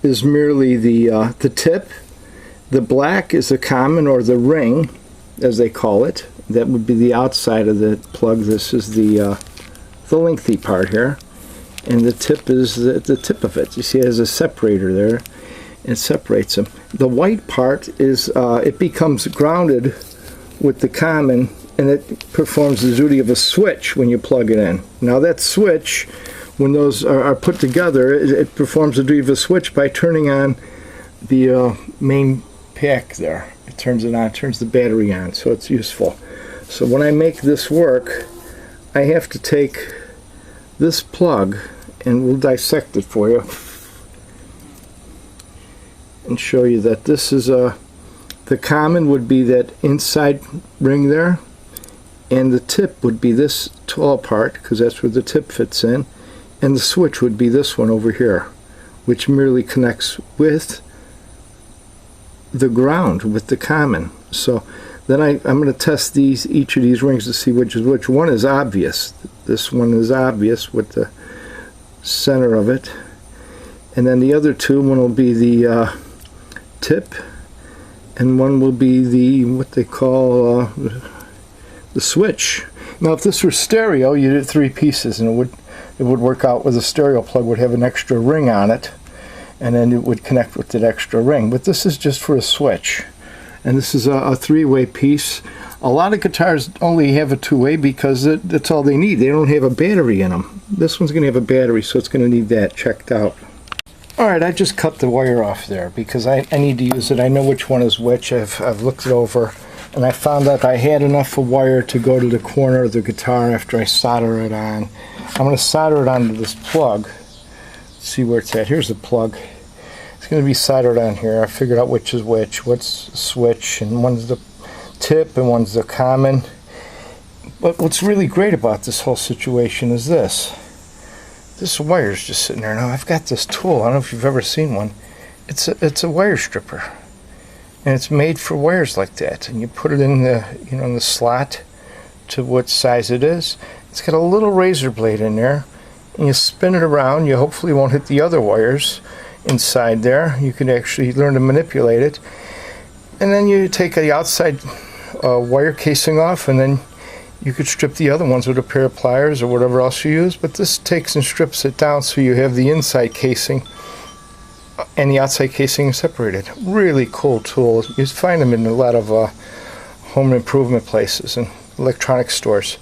is merely the tip. The black is the common, or the ring, as they call it. That would be the outside of the plug. This is the lengthy part here. And the tip is the tip of it. You see it has a separator there. It separates them. The white part is, it becomes grounded with the common, and it performs the duty of a switch when you plug it in. Now that switch, when those are put together, it performs the duty of a switch by turning on the main pack there. It turns it on, turns the battery on, so it's useful. So when I make this work, I have to take this plug, and we'll dissect it for you and show you that this is the common would be that inside ring there, and the tip would be this tall part, because that's where the tip fits in, and the switch would be this one over here, which merely connects with the ground, with the common. So then I'm going to test each of these rings to see which is which. One is obvious. This one is obvious with the center of it, and then the other two, one will be the tip, and one will be the what they call the switch. Now if this were stereo, you did 3 pieces, and it would work out with a stereo plug, would have an extra ring on it, and then it would connect with that extra ring. But this is just for a switch, and this is a 3-way piece. A lot of guitars only have a 2-way because that's all they need. They don't have a battery in them. This one's going to have a battery, so it's going to need that checked out. Alright, I just cut the wire off there because I need to use it. I know which one is which. I've looked it over, and I found that I had enough of wire to go to the corner of the guitar after I solder it on. I'm going to solder it onto this plug. Let's see where it's at. Here's the plug. It's going to be soldered on here. I figured out which is which. What's the switch, and one's the tip and one's the common. But what's really great about this whole situation is this wire's just sitting there. Now I've got this tool, I don't know if you've ever seen one. It's a wire stripper, and it's made for wires like that, and you put it in the in the slot to what size it is. It's got a little razor blade in there, and you spin it around. You hopefully won't hit the other wires inside there. You can actually learn to manipulate it, and then you take the outside wire casing off, and then you could strip the other ones with a pair of pliers or whatever else you use, but this takes and strips it down so you have the inside casing and the outside casing separated. Really cool tool. You find them in a lot of home improvement places and electronic stores.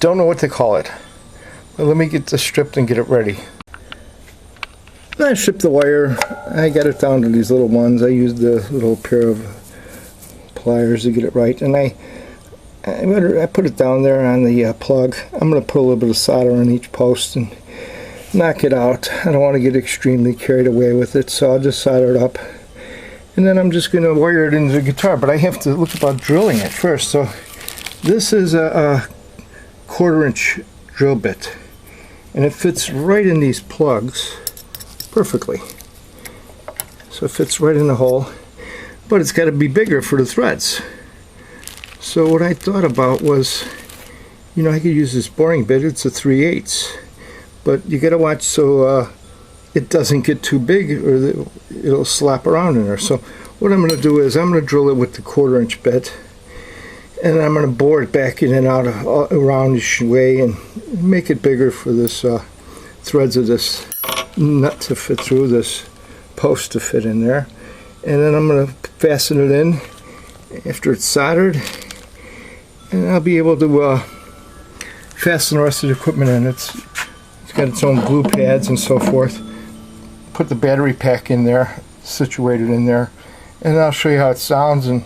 Don't know what to call it, but let me get this stripped and get it ready. I stripped the wire. I got it down to these little ones. I used the little pair of pliers to get it right, and I put it down there on the plug. I'm going to put a little bit of solder on each post and knock it out. I don't want to get extremely carried away with it, so I'll just solder it up. And then I'm just going to wire it into the guitar, but I have to look about drilling it first. So this is a 1/4-inch drill bit, and it fits right in these plugs perfectly. So it fits right in the hole, but it's got to be bigger for the threads. So what I thought about was, I could use this boring bit. It's a 3/8, but you got to watch so it doesn't get too big, or it'll slap around in there. So what I'm going to do is I'm going to drill it with the 1/4-inch bit, and I'm going to bore it back in and out a roundish way and make it bigger for this threads of this nut to fit through, this post to fit in there. And then I'm going to fasten it in after it's soldered, and I'll be able to fasten the rest of the equipment in. It's got its own glue pads and so forth. Put the battery pack in there, situated in there, and I'll show you how it sounds. And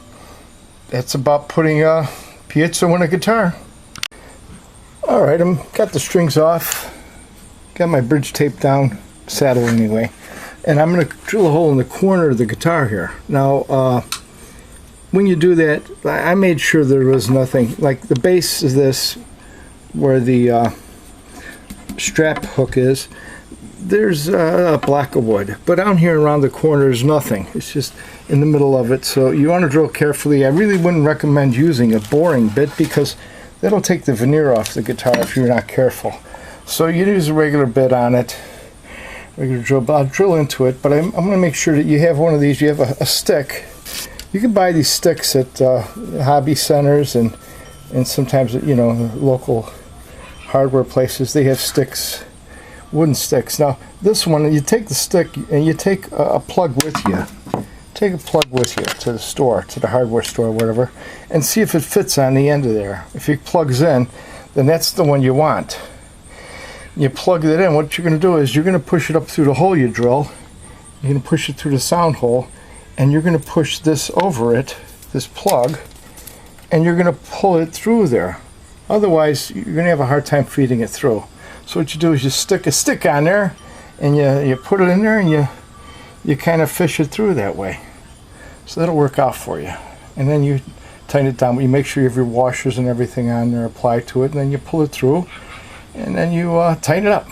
that's about putting Piezo in a guitar. Alright, got the strings off, got my bridge taped down, saddle anyway, and I'm going to drill a hole in the corner of the guitar here. Now when you do that, I made sure there was nothing, like the base is this, where the strap hook is, there's a block of wood, but down here around the corner there's nothing. It's just in the middle of it, so you want to drill carefully. I really wouldn't recommend using a boring bit because that'll take the veneer off the guitar if you're not careful. So you use a regular bit on it. regular drill, but I'll drill into it. But I'm going to make sure that you have one of these. You have a stick. You can buy these sticks at hobby centers and sometimes, you know, local hardware places. They have sticks, wooden sticks. Now this one, you take the stick and you take a plug with you. Take a plug with you to the store, to the hardware store or whatever, and see if it fits on the end of there. If it plugs in, then that's the one you want. You plug it in. What you're going to do is you're going to push it up through the hole you drill. You're going to push it through the sound hole, and you're going to push this over it, this plug, and you're going to pull it through there. Otherwise, you're going to have a hard time feeding it through. So what you do is you stick a stick on there, and you put it in there, and you kind of fish it through that way. So that'll work out for you. And then you tighten it down. You make sure you have your washers and everything on there applied to it, and then you pull it through, and then you tighten it up.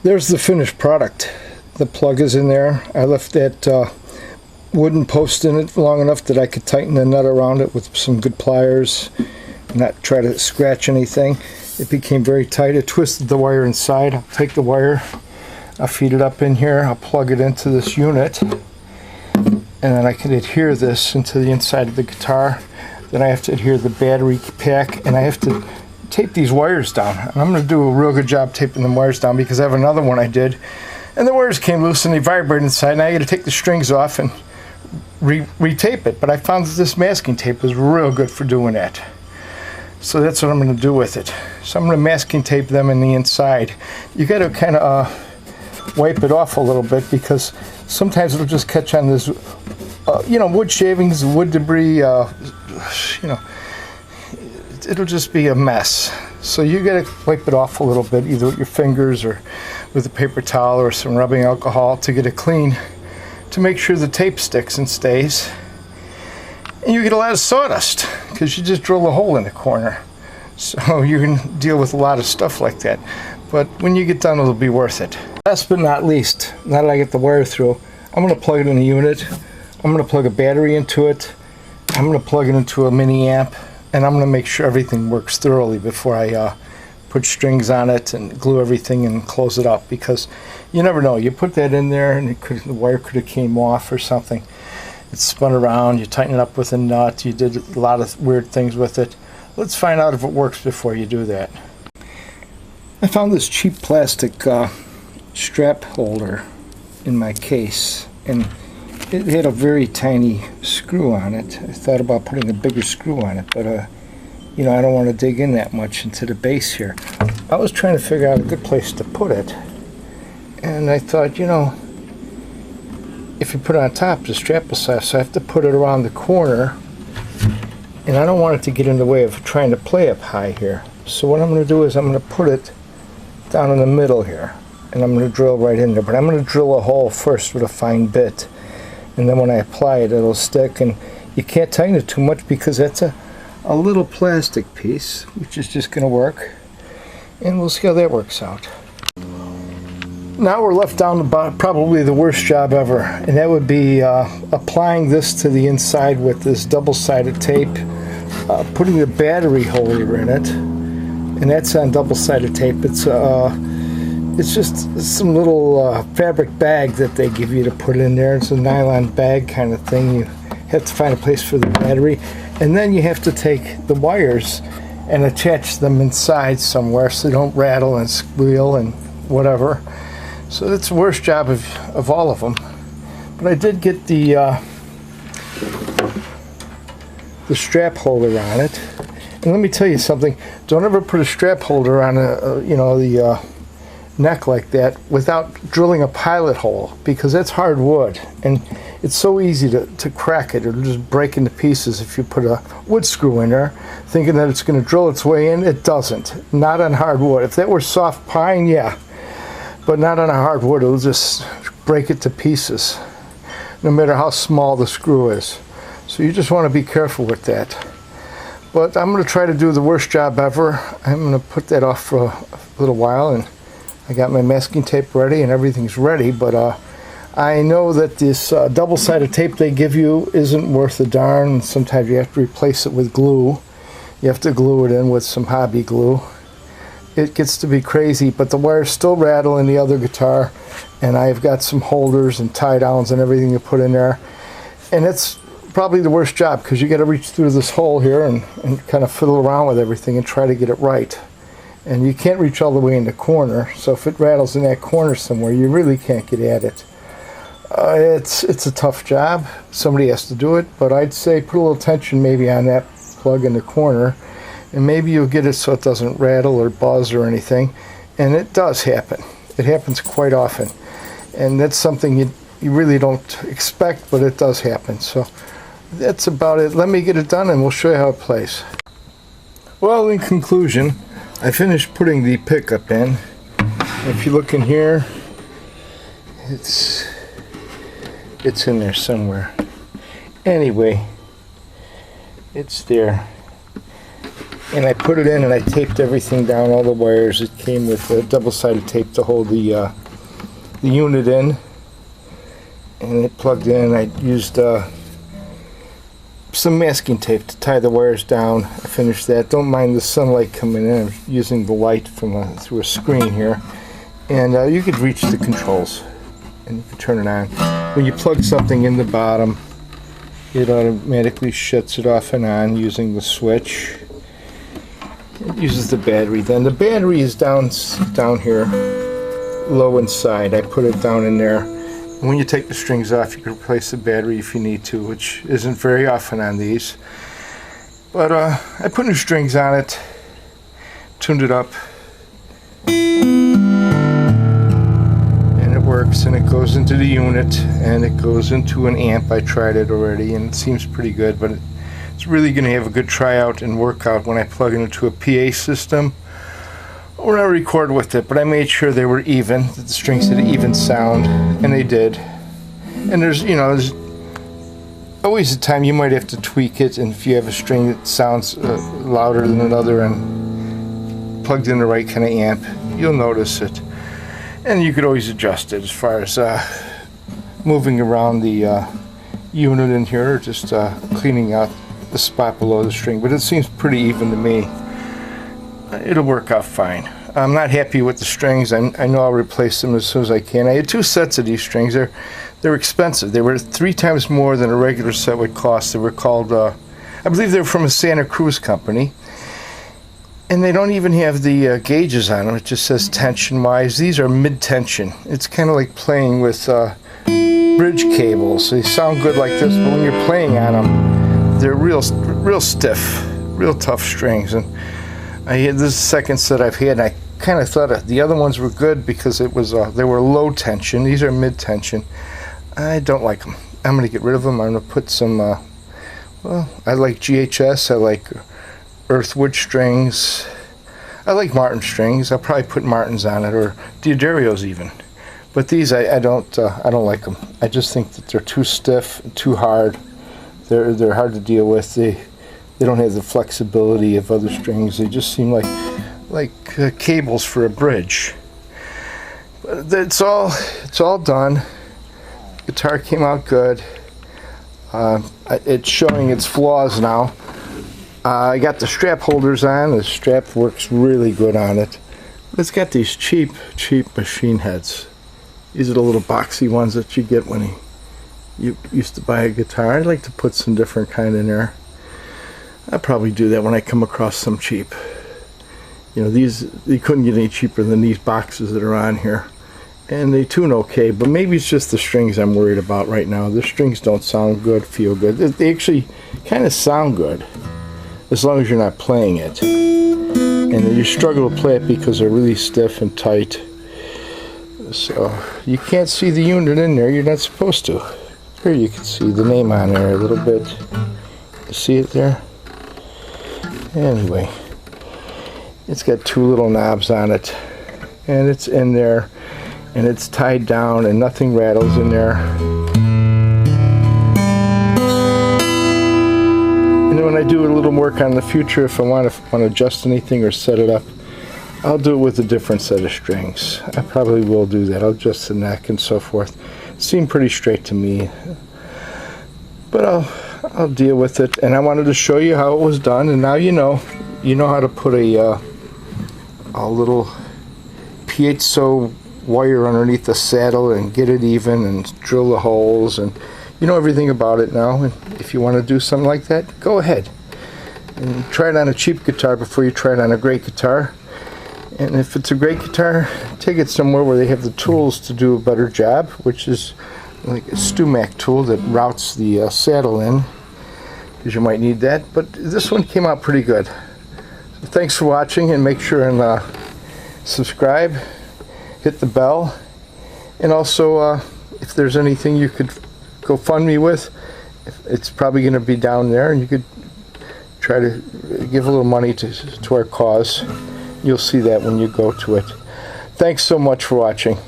There's the finished product. The plug is in there. I left that wooden post in it long enough that I could tighten the nut around it with some good pliers, not try to scratch anything. It became very tight. I twisted the wire inside. I'll take the wire, I'll feed it up in here, I'll plug it into this unit, and then I can adhere this into the inside of the guitar. Then I have to adhere the battery pack, and I have to tape these wires down. And I'm going to do a real good job taping the wires down because I have another one I did, and the wires came loose and they vibrated inside. Now I got to take the strings off and retape it. But I found that this masking tape is real good for doing that. So that's what I'm going to do with it. So I'm going to masking tape them in the inside. You got to kind of wipe it off a little bit because sometimes it'll just catch on this, you know, wood shavings, wood debris, you know, it'll just be a mess. So you got to wipe it off a little bit, either with your fingers or with a paper towel or some rubbing alcohol to get it clean, to make sure the tape sticks and stays. And you get a lot of sawdust because you just drill a hole in the corner. So you can deal with a lot of stuff like that. But when you get done, it'll be worth it. Last but not least, now that I get the wire through, I'm going to plug it in a unit. I'm going to plug a battery into it. I'm going to plug it into a mini amp. And I'm going to make sure everything works thoroughly before I put strings on it and glue everything and close it up. Because you never know. You put that in there and the wire could have came off or something. It spun around. You tighten it up with a nut. You did a lot of weird things with it. Let's find out if it works before you do that. I found this cheap plastic strap holder in my case, and it had a very tiny screw on it. I thought about putting a bigger screw on it, but you know, I don't want to dig in that much into the base here. I was trying to figure out a good place to put it, and I thought, you know, if you put it on top, the strap will slide, so I have to put it around the corner, and I don't want it to get in the way of trying to play up high here. So what I'm going to do is I'm going to put it down in the middle here, and I'm going to drill right in there. But I'm going to drill a hole first with a fine bit, and then when I apply it, it'll stick. And you can't tighten it too much because that's a little plastic piece, which is just going to work. And we'll see how that works out. Now we're left down to probably the worst job ever, and that would be applying this to the inside with this double-sided tape, putting the battery holder in it, and that's on double-sided tape. It's just some little fabric bag that they give you to put in there. It's a nylon bag kind of thing. You have to find a place for the battery, and then you have to take the wires and attach them inside somewhere so they don't rattle and squeal and whatever. So that's the worst job of all of them. But I did get the strap holder on it. And let me tell you something. Don't ever put a strap holder on the neck like that without drilling a pilot hole, because that's hard wood. And it's so easy to crack it. It'll just break into pieces if you put a wood screw in there, thinking that it's going to drill its way in. It doesn't. Not on hardwood. If that were soft pine, yeah. But not on a hardwood, it'll just break it to pieces, no matter how small the screw is. So you just want to be careful with that. But I'm going to try to do the worst job ever. I'm going to put that off for a little while, and I got my masking tape ready and everything's ready. But I know that this double-sided tape they give you isn't worth a darn. Sometimes you have to replace it with glue. You have to glue it in with some hobby glue. it gets to be crazy, but the wires still rattle in the other guitar, and I've got some holders and tie downs and everything to put in there, and it's probably the worst job because you got to reach through this hole here and kind of fiddle around with everything and try to get it right, and you can't reach all the way in the corner, so if it rattles in that corner somewhere, you really can't get at it. It's a tough job. Somebody has to do it, but I'd say put a little tension maybe on that plug in the corner, and maybe you'll get it so it doesn't rattle or buzz or anything. And it does happen. It happens quite often, and that's something you really don't expect, but it does happen. So that's about it. Let me get it done and we'll show you how it plays. Well, in conclusion, I finished putting the pickup in. If you look in here, it's in there somewhere. Anyway, it's there. And I put it in and I taped everything down, all the wires. It came with a double-sided tape to hold the unit in. And it plugged in. I used some masking tape to tie the wires down. I finished that. Don't mind the sunlight coming in. I'm using the light from through a screen here. And you could reach the controls and you can turn it on. When you plug something in the bottom, it automatically shuts it off and on using the switch. It uses the battery. Then the battery is down here, low inside. I put it down in there. And when you take the strings off, you can replace the battery if you need to, which isn't very often on these. But I put new strings on it, tuned it up, and it works. And it goes into the unit, and it goes into an amp. I tried it already, and it seems pretty good. But it's really going to have a good tryout and workout when I plug it into a PA system or I record with it. But I made sure they were even, that the strings had an even sound, and they did. And there's always a time you might have to tweak it, and if you have a string that sounds louder than another and plugged in the right kind of amp, you'll notice it. And you could always adjust it as far as moving around the unit in here, or just cleaning out the spot below the string. But it seems pretty even to me. It'll work out fine. I'm not happy with the strings. I know I'll replace them as soon as I can. I had 2 sets of these strings. They're expensive. They were 3 times more than a regular set would cost. They were called, I believe they were from a Santa Cruz company. And they don't even have the gauges on them. It just says tension-wise. These are mid-tension. It's kind of like playing with bridge cables. They sound good like this, but when you're playing on them, they're real stiff, real tough strings. And this is the second set I've had, and I kind of thought the other ones were good because it was they were low tension. These are mid tension. I don't like them. I'm going to get rid of them. I'm going to put some, well, I like GHS. I like Earthwood strings. I like Martin strings. I'll probably put Martins on it, or Diodario's even. But these, I don't like them. I just think that they're too stiff and too hard. They're hard to deal with. They don't have the flexibility of other strings. They just seem like cables for a bridge. But it's all done. Guitar came out good. It's showing its flaws now. I got the strap holders on. The strap works really good on it. But it's got these cheap machine heads. These are the little boxy ones that you get when you used to buy a guitar. I'd like to put some different kind in there. I'll probably do that when I come across some cheap. You know, these, you couldn't get any cheaper than these boxes that are on here. And they tune okay, but maybe it's just the strings I'm worried about right now. The strings don't sound good, feel good. They actually kind of sound good, as long as you're not playing it. And you struggle to play it because they're really stiff and tight. So, you can't see the unit in there, you're not supposed to. Here you can see the name on there a little bit. You see it there? Anyway, it's got 2 little knobs on it, and it's in there, and it's tied down, and nothing rattles in there. And then when I do a little work on the future, if I want to adjust anything or set it up, I'll do it with a different set of strings. I probably will do that. I'll adjust the neck and so forth. It seemed pretty straight to me, but I'll deal with it. And I wanted to show you how it was done, and now you know how to put a a little piezo wire underneath the saddle and get it even and drill the holes, and you know everything about it now. And if you want to do something like that, go ahead and try it on a cheap guitar before you try it on a great guitar. And if it's a great guitar, take it somewhere where they have the tools to do a better job, which is like a Stumac tool that routes the saddle in, because you might need that. But this one came out pretty good. So thanks for watching, and make sure and subscribe, hit the bell, and also if there's anything you could go fund me with, it's probably going to be down there, and you could try to give a little money to our cause. You'll see that when you go to it. Thanks so much for watching.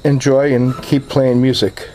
Enjoy and keep playing music.